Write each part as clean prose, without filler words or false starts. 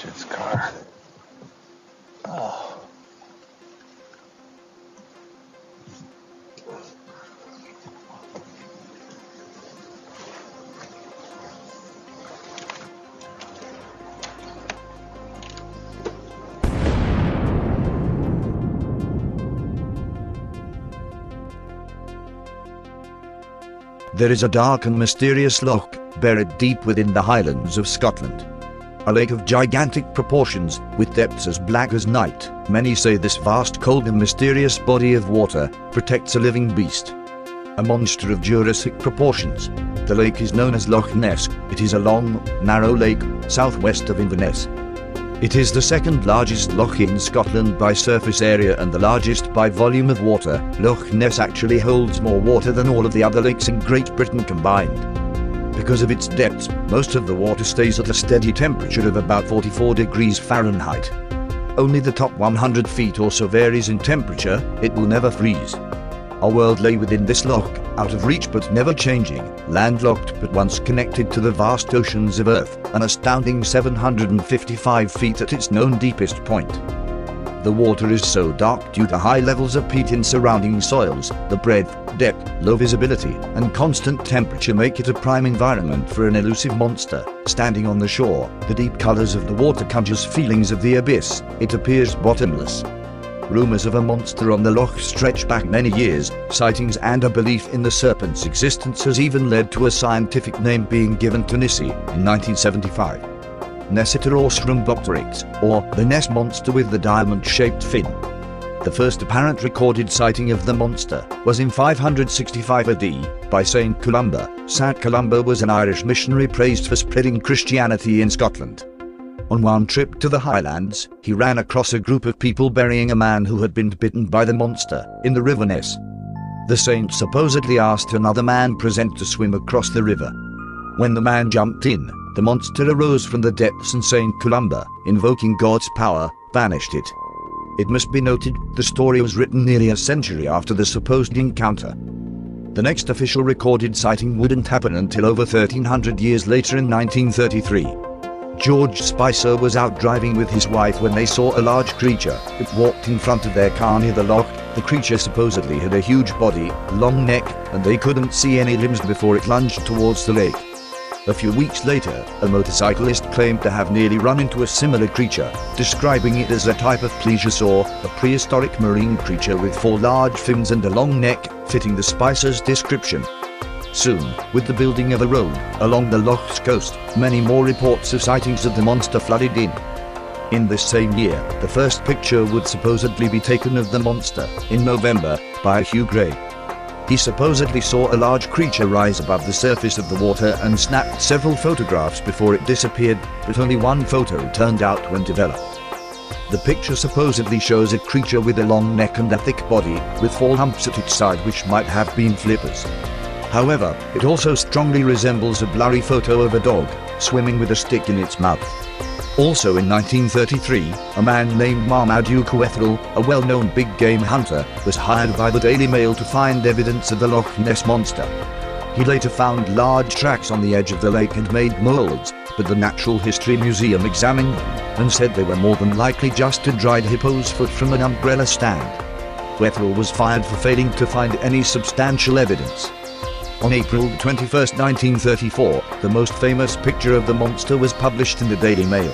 Bridget's car. Oh. There is a dark and mysterious loch, buried deep within the Highlands of Scotland. A lake of gigantic proportions, with depths as black as night. Many say this vast, cold and mysterious body of water protects a living beast. A monster of Jurassic proportions. The lake is known as Loch Ness. It is a long, narrow lake, southwest of Inverness. It is the second largest loch in Scotland by surface area and the largest by volume of water. Loch Ness actually holds more water than all of the other lakes in Great Britain combined. Because of its depths, most of the water stays at a steady temperature of about 44 degrees Fahrenheit. Only the top 100 feet or so varies in temperature. It will never freeze. Our world lay within this loch, out of reach but never changing, landlocked but once connected to the vast oceans of Earth, an astounding 755 feet at its known deepest point. The water is so dark due to high levels of peat in surrounding soils. The breadth, depth, low visibility, and constant temperature make it a prime environment for an elusive monster. Standing on the shore, the deep colors of the water conjures feelings of the abyss. It appears bottomless. Rumors of a monster on the loch stretch back many years. Sightings and a belief in the serpent's existence has even led to a scientific name being given to Nessie in 1975. Nessiterostrum, or the Ness monster with the diamond-shaped fin. The first apparent recorded sighting of the monster was in 565 AD by Saint Columba. Saint Columba was an Irish missionary praised for spreading Christianity in Scotland. On one trip to the Highlands, he ran across a group of people burying a man who had been bitten by the monster in the River Ness. The saint supposedly asked another man present to swim across the river. When the man jumped in, the monster arose from the depths and Saint Columba, invoking God's power, banished it. It must be noted, the story was written nearly a century after the supposed encounter. The next official recorded sighting wouldn't happen until over 1300 years later in 1933. George Spicer was out driving with his wife when they saw a large creature. It walked in front of their car near the loch. The creature supposedly had a huge body, long neck, and they couldn't see any limbs before it lunged towards the lake. A few weeks later, a motorcyclist claimed to have nearly run into a similar creature, describing it as a type of plesiosaur, a prehistoric marine creature with 4 large fins and a long neck, fitting the Spicer's description. Soon, with the building of a road along the loch's coast, many more reports of sightings of the monster flooded in. In this same year, the first picture would supposedly be taken of the monster, in November, by Hugh Gray. He supposedly saw a large creature rise above the surface of the water and snapped several photographs before it disappeared, but only one photo turned out when developed. The picture supposedly shows a creature with a long neck and a thick body, with 4 humps at its side which might have been flippers. However, it also strongly resembles a blurry photo of a dog, swimming with a stick in its mouth. Also in 1933, a man named Marmaduke Wetherill, a well-known big game hunter, was hired by the Daily Mail to find evidence of the Loch Ness monster. He later found large tracks on the edge of the lake and made molds, but the Natural History Museum examined them and said they were more than likely just a dried hippo's foot from an umbrella stand. Wetherill was fired for failing to find any substantial evidence. On April 21, 1934, the most famous picture of the monster was published in the Daily Mail.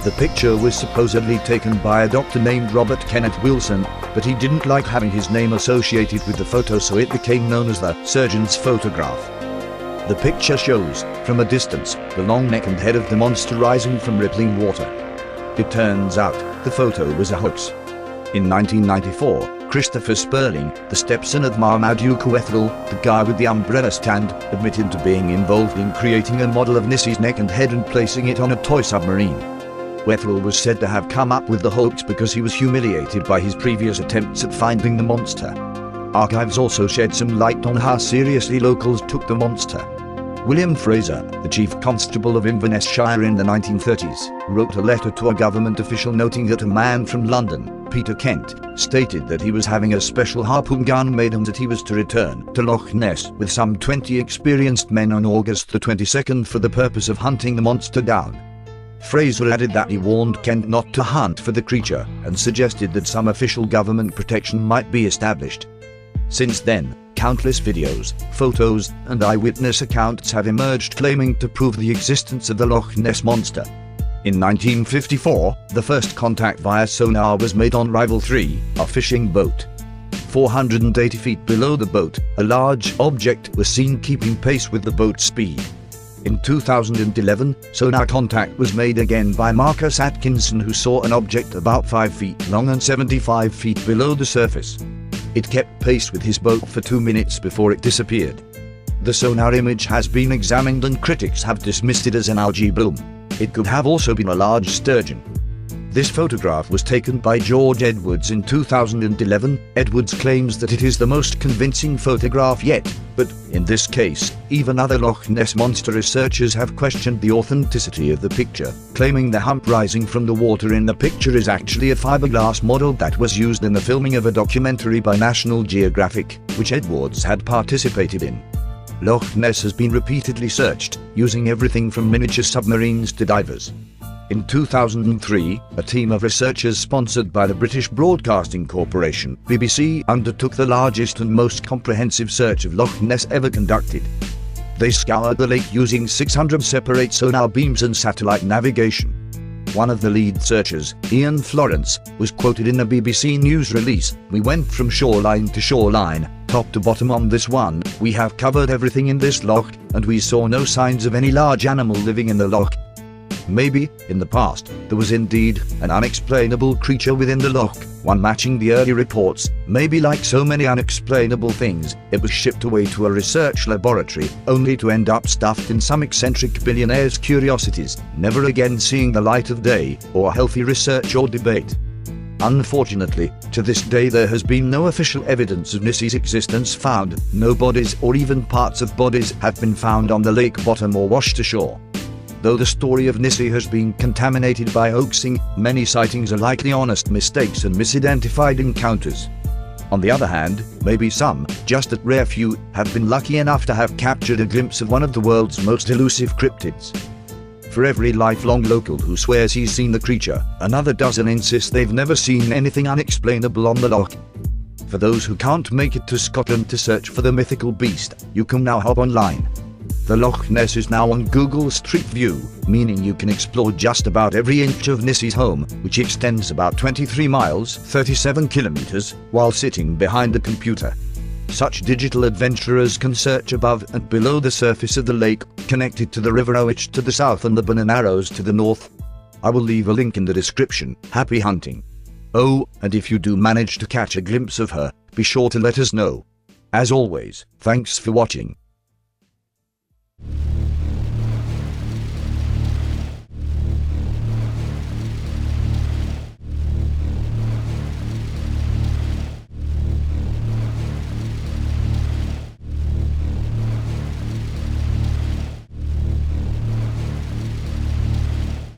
The picture was supposedly taken by a doctor named Robert Kenneth Wilson, but he didn't like having his name associated with the photo, so it became known as the surgeon's photograph. The picture shows, from a distance, the long neck and head of the monster rising from rippling water. It turns out, the photo was a hoax. In 1994, Christopher Sperling, the stepson of Marmaduke Wetherill, the guy with the umbrella stand, admitted to being involved in creating a model of Nessie's neck and head and placing it on a toy submarine. Wetherill was said to have come up with the hoax because he was humiliated by his previous attempts at finding the monster. Archives also shed some light on how seriously locals took the monster. William Fraser, the chief constable of Inverness Shire in the 1930s, wrote a letter to a government official noting that a man from London, Peter Kent, stated that he was having a special harpoon gun made and that he was to return to Loch Ness with some 20 experienced men on August the 22nd for the purpose of hunting the monster down. Fraser added that he warned Kent not to hunt for the creature and suggested that some official government protection might be established. Since then, countless videos, photos, and eyewitness accounts have emerged claiming to prove the existence of the Loch Ness monster. In 1954, the first contact via sonar was made on Rival 3, a fishing boat. 480 feet below the boat, a large object was seen keeping pace with the boat's speed. In 2011, sonar contact was made again by Marcus Atkinson, who saw an object about 5 feet long and 75 feet below the surface. It kept pace with his boat for 2 minutes before it disappeared. The sonar image has been examined and critics have dismissed it as an algae bloom. It could have also been a large sturgeon. This photograph was taken by George Edwards in 2011. Edwards claims that it is the most convincing photograph yet, but, in this case, even other Loch Ness monster researchers have questioned the authenticity of the picture, claiming the hump rising from the water in the picture is actually a fiberglass model that was used in the filming of a documentary by National Geographic, which Edwards had participated in. Loch Ness has been repeatedly searched, using everything from miniature submarines to divers. In 2003, a team of researchers sponsored by the British Broadcasting Corporation (BBC) undertook the largest and most comprehensive search of Loch Ness ever conducted. They scoured the lake using 600 separate sonar beams and satellite navigation. One of the lead searchers, Ian Florence, was quoted in a BBC News release: "We went from shoreline to shoreline, top to bottom on this one. We have covered everything in this loch, and we saw no signs of any large animal living in the loch." Maybe, in the past, there was indeed an unexplainable creature within the loch, one matching the early reports. Maybe, like so many unexplainable things, it was shipped away to a research laboratory, only to end up stuffed in some eccentric billionaire's curiosities, never again seeing the light of day, or healthy research or debate. Unfortunately, to this day there has been no official evidence of Nessie's existence found. No bodies or even parts of bodies have been found on the lake bottom or washed ashore. Though the story of Nessie has been contaminated by hoaxing, many sightings are likely honest mistakes and misidentified encounters. On the other hand, maybe some, just a rare few, have been lucky enough to have captured a glimpse of one of the world's most elusive cryptids. For every lifelong local who swears he's seen the creature, another dozen insist they've never seen anything unexplainable on the loch. For those who can't make it to Scotland to search for the mythical beast, you can now hop online. The Loch Ness is now on Google Street View, meaning you can explore just about every inch of Nessie's home, which extends about 23 miles (37 kilometers), while sitting behind a computer. Such digital adventurers can search above and below the surface of the lake, connected to the River Owich to the south and the Bunnon Arrows to the north. I will leave a link in the description. Happy hunting! Oh, and if you do manage to catch a glimpse of her, be sure to let us know. As always, thanks for watching.